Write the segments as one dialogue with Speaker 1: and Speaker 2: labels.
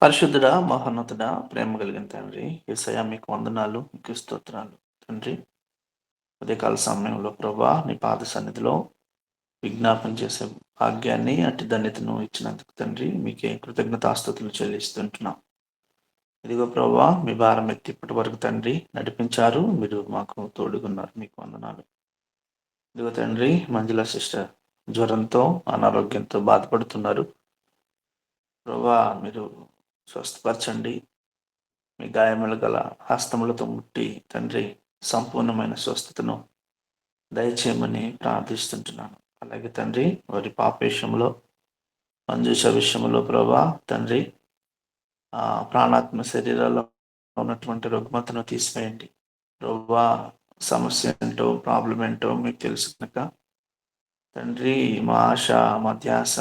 Speaker 1: పరిశుద్ధుడా, మహోన్నతుడా, ప్రేమ కలిగిన తండ్రి, యేసయ్య మీకు వందనాలు, మీకు స్తోత్రాలు. తండ్రి, ఉదయకాల సమయంలో ప్రభా నీ పాద సన్నిధిలో విజ్ఞాపన చేసే భాగ్యాన్ని, అట్టి ధన్యతను ఇచ్చినందుకు తండ్రి మీకే కృతజ్ఞతాస్తుతులు చెల్లిస్తుంటున్నాం. ఇదిగో ప్రభా మీ భారం ఎత్తి ఇప్పటి వరకు తండ్రి నడిపించారు. మీరు మాకు తోడుగున్నారు. మీకు వందనాలు. ఇదిగో తండ్రి మంజుల సిస్టర్ జ్వరంతో అనారోగ్యంతో బాధపడుతున్నారు. ప్రభా మీరు స్వస్థపరచండి. మీ గాయములు గల హస్తములతో ముట్టి తండ్రి సంపూర్ణమైన స్వస్థతను దయచేయమని ప్రార్థిస్తుంటున్నాను. అలాగే తండ్రి వారి పాప విషయంలో, మంజుష విషయంలో ప్రభా తండ్రి ప్రాణాత్మ శరీరాల్లో ఉన్నటువంటి రుగ్మతను తీసివేయండి. ప్రభా సమస్య ఏంటో, ప్రాబ్లం ఏంటో మీకు తెలుసు కనుక తండ్రి మా ఆశ, మా ధ్యాస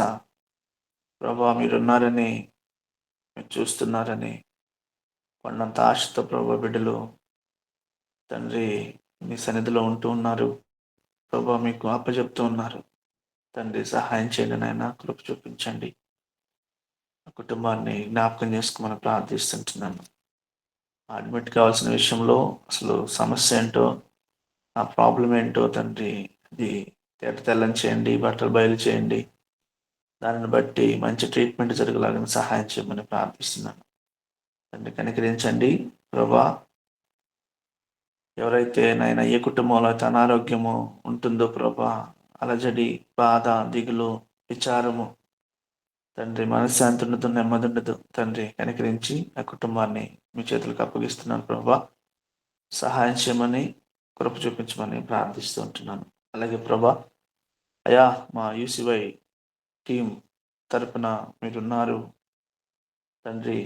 Speaker 1: ప్రభా మీరున్నారని, మీరు చూస్తున్నారని కొండంత ఆశతో ప్రభా బిడ్డలు తండ్రి మీ సన్నిధిలో ఉంటూ ఉన్నారు. ప్రభా మీకు అప్పచెప్తూ ఉన్నారు. తండ్రి సహాయం చేయండి నాయన, కృప చూపించండి. ఆ కుటుంబాన్ని జ్ఞాపకం చేసుకోమని ప్రార్థిస్తుంటున్నాను. అడ్మిట్ కావాల్సిన విషయంలో అసలు సమస్య ఏంటో, ఆ ప్రాబ్లం ఏంటో తండ్రి ఇది తేట తెల్లని చేయండి, బట్టలు బయలు చేయండి. దానిని బట్టి మంచి ట్రీట్మెంట్ జరగలాగిన సహాయం చేయమని ప్రార్థిస్తున్నాను. తండ్రి కనికరించండి ప్రభా. ఎవరైతే నాయన ఏ కుటుంబంలో అయితే అనారోగ్యము ఉంటుందో ప్రభా, అలజడి, బాధ, దిగులు, విచారము తండ్రి మనశ్శాంతి ఉండదు, నెమ్మది ఉండదు. తండ్రి కనికరించి ఆ కుటుంబాన్ని మీ చేతులకు అప్పగిస్తున్నాను ప్రభా. సహాయం చేయమని, కృప చూపించమని ప్రార్థిస్తూ ఉంటున్నాను. అలాగే ప్రభా అయా మా యూసీవై టీం తరపున మీరున్నారు తండ్రి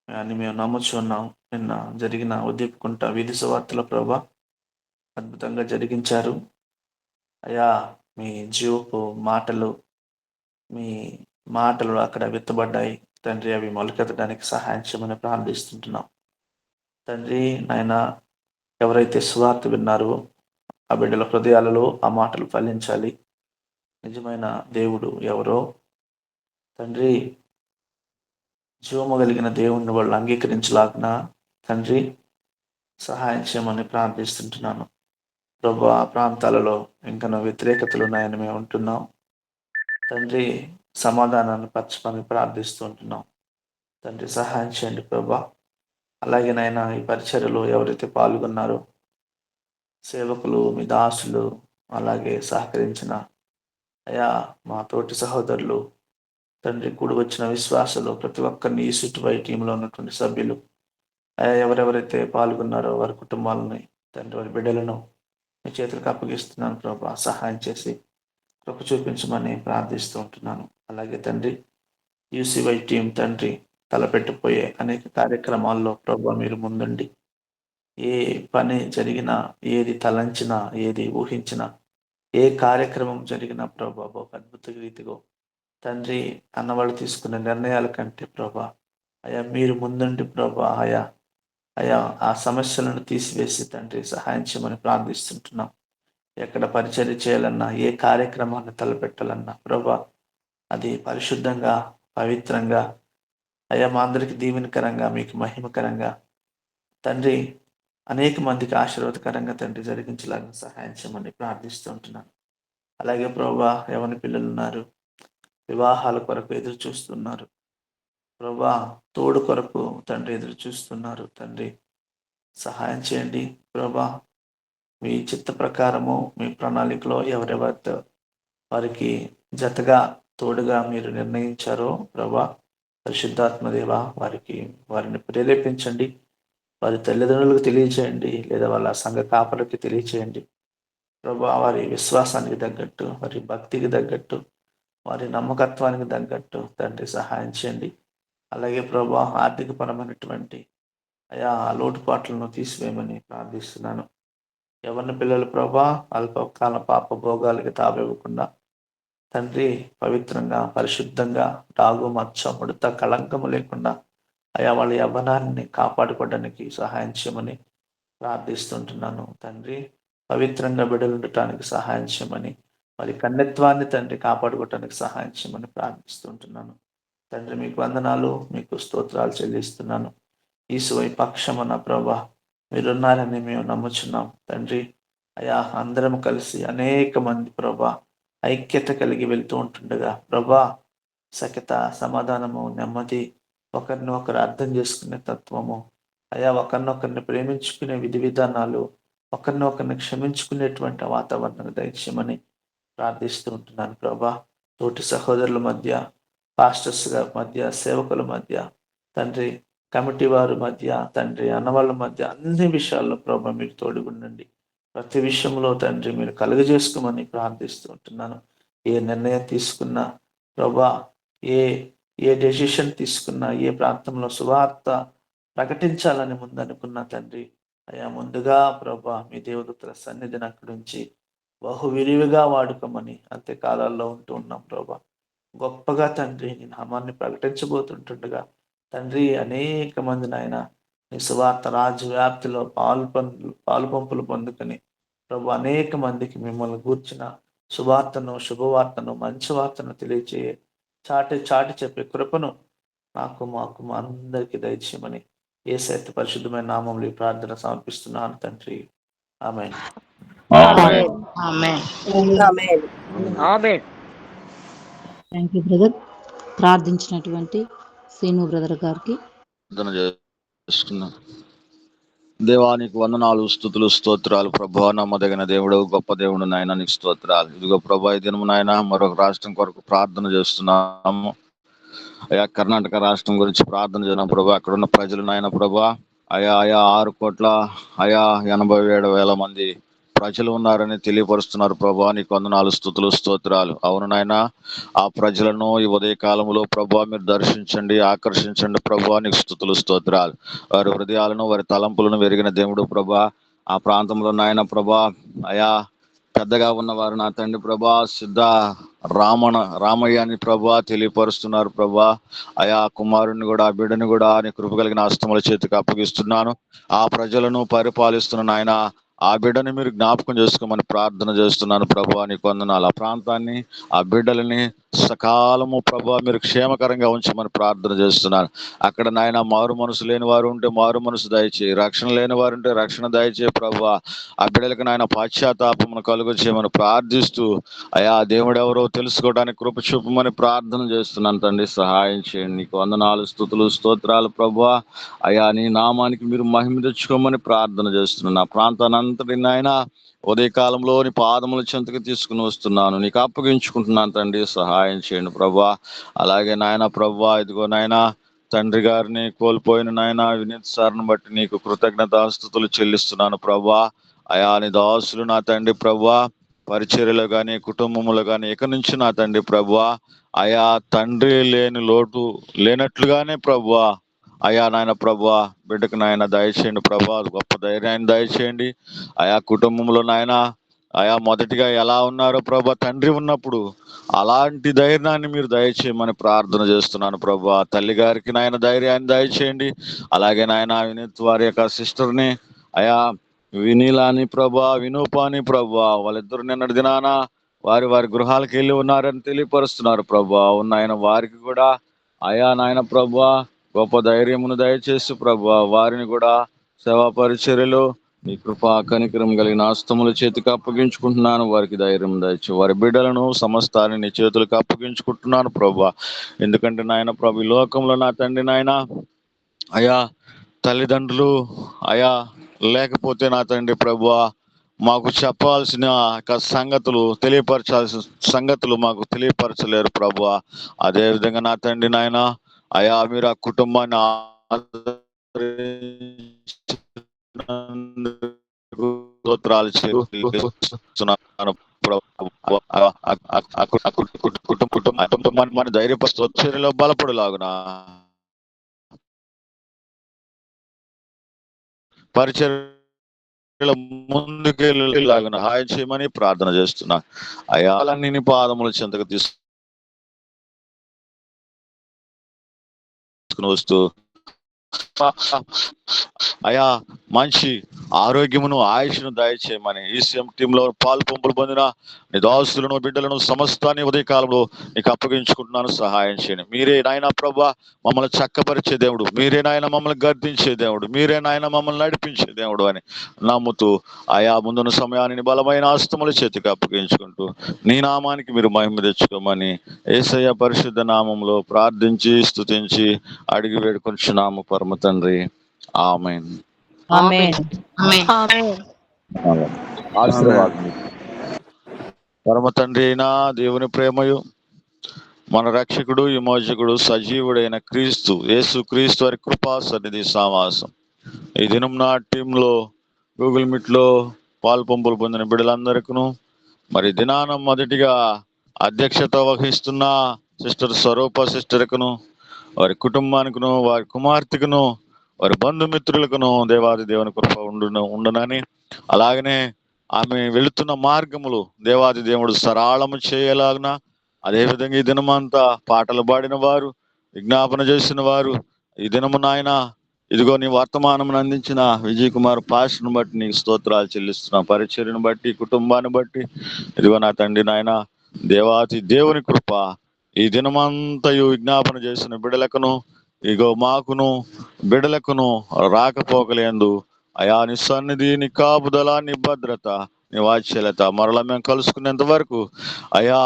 Speaker 1: అని మేము నమ్ముచున్నాం. నిన్న జరిగిన ఉద్దీపుకుంట వీధి సువార్తల ప్రభా అద్భుతంగా జరిగించారు. అయా మీ జీవపు మాటలు, మీ మాటలు అక్కడ విత్తబడ్డాయి తండ్రి. అవి మొలకెత్తడానికి సహాయం చేయమని ప్రార్థిస్తుంటున్నాం తండ్రి. నాయన ఎవరైతే సువార్త విన్నారో ఆ బిడ్డల హృదయాలలో ఆ మాటలు ఫలించాలి. నిజమైన దేవుడు ఎవరో తండ్రి, జీవము కలిగిన దేవుణ్ణి వాళ్ళు అంగీకరించలాగిన తండ్రి సహాయం చేయమని ప్రార్థిస్తుంటున్నాను ప్రభు. ఆ ప్రాంతాలలో ఇంకా వ్యతిరేకతలు ఉన్నాయని మేము ఉంటున్నాం తండ్రి. సమాధానాన్ని పరచమని ప్రార్థిస్తూ ఉంటున్నాం తండ్రి. సహాయం చేయండి ప్రభా. అలాగే నాయన ఈ పరిచర్యలో ఎవరైతే పాల్గొన్నారో సేవకులు, మీ దాసులు, అలాగే సహకరించిన అయా మా తోటి సహోదరులు తండ్రి, కూడి వచ్చిన విశ్వాసాలు ప్రతి ఒక్కరిని ఈ చుట్టుపై టీంలో ఉన్నటువంటి సభ్యులు అయా ఎవరెవరైతే పాల్గొన్నారో వారి కుటుంబాలని తండ్రి, వారి బిడ్డలను మీ చేతులకు అప్పగిస్తున్నాను ప్రభా. సహాయం చేసి కృప చూపించమని ప్రార్థిస్తూ ఉంటున్నాను. అలాగే తండ్రి యూసీవై టీం తండ్రి తలపెట్టిపోయే అనేక కార్యక్రమాల్లో ప్రభా మీరు ముందుండి ఏ పని జరిగినా, ఏది తలంచినా, ఏది ఊహించినా, ఏ కార్యక్రమం జరిగినా ప్రభా ఒక అద్భుత రీతిగా తండ్రి అన్నవాళ్ళు తీసుకున్న నిర్ణయాల కంటే ప్రభా అయా మీరు ముందుండి ప్రభా అయా ఆ సమస్యలను తీసివేసి తండ్రి సహాయం చేయమని ప్రార్థిస్తుంటున్నాం. ఎక్కడ పరిచర్య చేయాలన్నా, ఏ కార్యక్రమాన్ని తలపెట్టాలన్నా ప్రభా అది పరిశుద్ధంగా, పవిత్రంగా అయా మా అందరికి దీవెనకరంగా, మీకు మహిమకరంగా తండ్రి అనేక మందికి ఆశీర్వాదకరంగా తండ్రి జరిగించలాగా సహాయం చేయమని ప్రార్థిస్తూ ఉంటున్నాను. అలాగే ప్రభా ఎవరి పిల్లలు ఉన్నారు, వివాహాల కొరకు ఎదురు చూస్తున్నారు ప్రభా, తోడు కొరకు తండ్రి ఎదురు చూస్తున్నారు తండ్రి. సహాయం చేయండి ప్రభా. మీ చిత్త ప్రకారము, మీ ప్రణాళికలో ఎవరెవరితో వారికి జతగా తోడుగా మీరు నిర్ణయించారో ప్రభా పరిశుద్ధాత్మదేవ వారిని ప్రేరేపించండి. వారి తల్లిదండ్రులకు తెలియచేయండి, లేదా వాళ్ళ సంఘ కాపరికి తెలియచేయండి ప్రభా. వారి విశ్వాసానికి తగ్గట్టు, వారి భక్తికి తగ్గట్టు, వారి నమ్మకత్వానికి తగ్గట్టు తండ్రి సహాయం చేయండి. అలాగే ప్రభా ఆర్థికపరమైనటువంటి అయా లోటుపాట్లను తీసివేయమని ప్రార్థిస్తున్నాను. ఎవరిని పిల్లలు ప్రభా అల్పకాల పాప భోగాలకి తావివ్వకుండా తండ్రి పవిత్రంగా, పరిశుద్ధంగా, డాగు మచ్చ ముడత కళంకము లేకుండా అయా వాళ్ళ యవ్వనాన్ని కాపాడుకోవడానికి సహాయం చేయమని ప్రార్థిస్తుంటున్నాను తండ్రి. పవిత్రంగా బిడ్డలు ఉండటానికి సహాయం చేయమని, వారి కన్యత్వాన్ని తండ్రి కాపాడుకోవటానికి సహాయం చేయమని ప్రార్థిస్తుంటున్నాను తండ్రి మీకు వందనాలు, మీకు స్తోత్రాలు చెల్లిస్తున్నాను. యేసువై పక్షమున ప్రభా మీరున్నారని మేము నమ్ముచున్నాం తండ్రి. అయా అందరం కలిసి అనేక మంది ప్రభా ఐక్యత కలిగి వెళ్తూ ఉంటుండగా ప్రభా సఖ్యత, సమాధానము, నెమ్మది, ఒకరిని ఒకరు అర్థం చేసుకునే తత్వము, అయా ఒకరినొకరిని ప్రేమించుకునే విధి విధానాలు, ఒకరిని క్షమించుకునేటువంటి వాతావరణం దయచేయమని ప్రార్థిస్తూ ఉంటున్నాను ప్రభా. తోటి సహోదరుల మధ్య, పాస్టర్స్ మధ్య, సేవకుల మధ్య తండ్రి, కమిటీ వారి మధ్య తండ్రి, అన్నవాళ్ళ మధ్య అన్ని విషయాల్లో ప్రభా మీరు తోడుగుండండి. ప్రతి విషయంలో తండ్రి మీరు కలుగజేసుకోమని ప్రార్థిస్తూ ఉంటున్నాను. ఏ నిర్ణయం తీసుకున్నా ప్రభా, ఏ ఏ డెసిషన్ తీసుకున్నా, ఏ ప్రాంతంలో సువార్త ప్రకటించాలని ముందనుకున్నా తండ్రి, అయా ముందుగా ప్రభా మీ దేవదూతల సన్నిధిని అక్కడి నుంచి బహు విరివిగా వాడుకోమని అంత్యకాలాల్లో ఉంటూ ఉన్నాం ప్రభా. గొప్పగా తండ్రి నీ నామాన్ని ప్రకటించబోతుంటుండగా తండ్రి అనేక మంది నాయన నీ సువార్త రాజ్య వ్యాప్తిలో పాలు పంపులు పొందుకొని ప్రభు అనేక మందికి మిమ్మల్ని గూర్చిన శుభవార్తను, శుభవార్తను, మంచి వార్తను తెలియచేయ చాటి చెప్పే కృపను మాకు మా అందరికీ దయచేయమని యేసయ్య పరిశుద్ధమైన నామంలో ఈ ప్రార్థన సమర్పిస్తున్నాను తండ్రి. ఆమేన్.
Speaker 2: Thank you brother. ప్రార్థించినటువంటి శ్రీను బ్రదర్ గారికి
Speaker 3: దేవానికి వందనాలు, స్తుతులు, స్తోత్రాలు. ప్రభా నమ్మదగిన దేవుడు, గొప్ప దేవుడు నాయన నీకు స్తోత్రాలు. ఇదిగో ప్రభా ఈ దినము నాయన మరొక రాష్ట్రం కొరకు ప్రార్థన చేస్తున్నాము. అయా కర్ణాటక రాష్ట్రం గురించి ప్రార్థన చేస్తున్నాం ప్రభా. అక్కడ ఉన్న ప్రజలు నాయన ప్రభా అయా 6,87,000 మంది ప్రజలు ఉన్నారని తెలియపరుస్తున్నారు ప్రభా. నీకు వందనాలు, స్తుతులు, స్తోత్రాలు. అవును నాయన ఆ ప్రజలను ఈ ఉదయ కాలంలో ప్రభా మీరు దర్శించండి, ఆకర్షించండి ప్రభా. నీకు స్తుతులు, స్తోత్రాలు. వారి హృదయాలను, వారి తలంపులను వెరిగిన దేవుడు ప్రభా. ఆ ప్రాంతంలో నాయన ప్రభా అయా పెద్దగా ఉన్నవారు నా తండ్రి ప్రభా సిద్ధ రామయ్యని ప్రభా తెలియపరుస్తున్నారు ప్రభా. అయా కుమారుని కూడా, ఆ బిడ్డని కూడా నీ కృప కలిగిన హస్తముల చేతికి అప్పగిస్తున్నాను. ఆ ప్రజలను పరిపాలిస్తున్న నాయన ఆ బిడ్డని మీరు జ్ఞాపకం చేసుకోమని ప్రార్థన చేస్తున్నాను ప్రభా. నీకు వందనాలు. ఆ ప్రాంతాన్ని, ఆ బిడ్డలని సకాలము ప్రభా మీరు క్షేమకరంగా ఉంచమని ప్రార్థన చేస్తున్నాను. అక్కడ నాయన మారు మనసు లేని వారు ఉంటే మారు మనసు దయచేయి, రక్షణ లేని వారు ఉంటే రక్షణ దయచేయి ప్రభా. ఆ బిడ్డలకు నాయన పాశ్చాత్తాపమును కలుగు చేయమని ప్రార్థిస్తూ అయా దేవుడు ఎవరో తెలుసుకోవడానికి కృప చూపమని ప్రార్థన చేస్తున్నాను తండ్రి. సహాయం చేయండి. నీకు వందనాలు, స్తుతులు, స్తోత్రాలు ప్రభా. అయా నీ నామానికి మీరు మహిమ తెచ్చుకోమని ప్రార్థన చేస్తున్నాను. ఆ ప్రాంతాన్ని అంతటి నాయన ఉదయకాలంలో నీ పాదముల చెంతకు తీసుకుని వస్తున్నాను, నీకు అప్పగించుకుంటున్నాను తండ్రి. సహాయం చేయండి ప్రభా. అలాగే నాయన ప్రభా ఇదిగో నాయన తండ్రి గారిని కోల్పోయిన నాయన వినీత్ సార్ని బట్టి నీకు కృతజ్ఞతాస్తుతులు చెల్లిస్తున్నాను ప్రభా. అయా నీ దాసులు నా తండ్రి ప్రభా పరిచర్యలో కానీ, కుటుంబంలో కానీ ఇక నుంచి నా తండ్రి ప్రభా అయా తండ్రి లేని లోటు లేనట్లుగానే ప్రభా అయా నాయన ప్రభా బిడ్డకు నాయన దయచేయండి ప్రభా. గొప్ప ధైర్యాన్ని దయచేయండి. ఆయా కుటుంబంలో నాయన ఆయా మొదటిగా ఎలా ఉన్నారో ప్రభా తండ్రి ఉన్నప్పుడు అలాంటి ధైర్యాన్ని మీరు దయచేయమని ప్రార్థన చేస్తున్నాను ప్రభా. తల్లి గారికి నాయన ధైర్యాన్ని దయచేయండి. అలాగే నాయన వినీత్ వారి యొక్క సిస్టర్ని అయా వినీలాని ప్రభా, వినూపాని ప్రభా వాళ్ళిద్దరు నిన్నటి దినాన వారి గృహాలకు వెళ్ళి ఉన్నారని తెలియపరుస్తున్నారు ప్రభా. ఉన్నాయన వారికి కూడా అయా నాయన ప్రభా గొప్ప ధైర్యమును దయచేసి ప్రభా వారిని కూడా సేవా పరిచర్యలో నీ కృపా కనికరం కలిగిన హస్తముల చేతికి అప్పగించుకుంటున్నాను. వారికి ధైర్యం దయచు. వారి బిడ్డలను సమస్తాన్ని నీ చేతులకు అప్పగించుకుంటున్నాను ప్రభా. ఎందుకంటే నాయన ప్రభు ఈ లోకంలో నా తండ్రి నాయన అయా తల్లిదండ్రులు అయా లేకపోతే నా తండ్రి ప్రభువా మాకు చెప్పాల్సిన సంగతులు, తెలియపరచాల్సిన సంగతులు మాకు తెలియపరచలేరు ప్రభువా. అదే విధంగా నా తండ్రి నాయన అయా మీరు ఆ కుటుంబాన్ని కుటుంబాన్ని ధైర్యపరిలో బలపడులాగునా పరిచర్యలో ముందుకెళ్ళలాగున హాయం చేయమని ప్రార్థన చేస్తున్నా. అయా నీ పాదముల చెంతకు తీసుకుని వస్తూ అయా మంచి ఆరోగ్యమును ఆయుష్ను దయచేయమని ఈసీఎం టీంలో పాలు పంపులు పొందిన నీ దాసులను బిడ్డలను సమస్తాన్ని ఉదయకాలంలో నీకు అప్పగించుకుంటున్నాను. సహాయం చేయండి. మీరే నాయన ప్రభా మమ్మల్ని చక్కపరిచే దేవుడు, మీరే నాయన మమ్మల్ని గర్దించే దేవుడు, మీరే నాయన మమ్మల్ని నడిపించే దేవుడు అని నమ్ముతూ ఆయా ముందున్న సమయాన్ని బలమైన ఆస్తముల చేతికి అప్పగించుకుంటూ నీ నామానికి మీరు మహిమ తెచ్చుకోమని యేసయ్య పరిశుద్ధ నామంలో ప్రార్థించి స్తుతించి అడిగి వేడుకొంచున్నాము పరమ తండ్రి. ఆమేన్.
Speaker 2: ఆమేన్.
Speaker 3: ఆశీర్వాదం. పరమ తండ్రి అయిన దేవుని ప్రేమయు మన రక్షకుడు విమోచకుడు సజీవుడైన క్రీస్తు యేసు క్రీస్తు వారి కృపా సన్నిధి సావాసం ఈ దినం నా టీంలో గూగుల్ మీట్ లో పాలు పంపులు పొందిన బిడ్డలందరికీ మరి దినాన మొదటిగా అధ్యక్షత వహిస్తున్న సిస్టర్ స్వరూప సిస్టర్కును వారి కుటుంబానికిను వారి కుమార్తెకును వారి బంధుమిత్రులకును దేవాది దేవుని కృప ఉండునని, అలాగనే ఆమె వెళుతున్న మార్గములు దేవాది దేవుడు సరళము చేయలాగున, అదేవిధంగా ఈ దినమంతా పాటలు పాడిన వారు, విజ్ఞాపన చేసిన వారు, ఈ దినము నాయన ఇదిగో నీ వర్తమానం అందించిన విజయ్ కుమార్ పాస్టర్ను బట్టి నీకు స్తోత్రాలు చెల్లిస్తున్నా. పరిచర్యను బట్టి, కుటుంబాన్ని బట్టి ఇదిగో నా తండ్రి నాయన దేవాది దేవుని కృప ఈ దినమంతయు విజ్ఞాపన చేసిన బిడ్డలకును ఇగో మాకును బిడ్డలకును రాకపోకలేందు అయా నీ సన్నిధి, నీ కాపుదల, నీ భద్రత, నీ వాత్సల్యత మరలా మేము కలుసుకునేంత వరకు అయా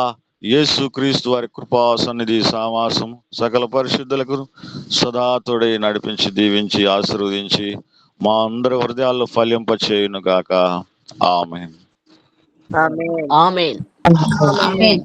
Speaker 3: యేసు క్రీస్తు వారి కృపా సన్నిధి సావాసం సకల పరిశుద్ధులకు సదాతుడై నడిపించి దీవించి ఆశీర్వదించి మా అందరి హృదయాల్లో ఫలింప చేయును గాక. ఆమేన్.
Speaker 4: ఆమేన్.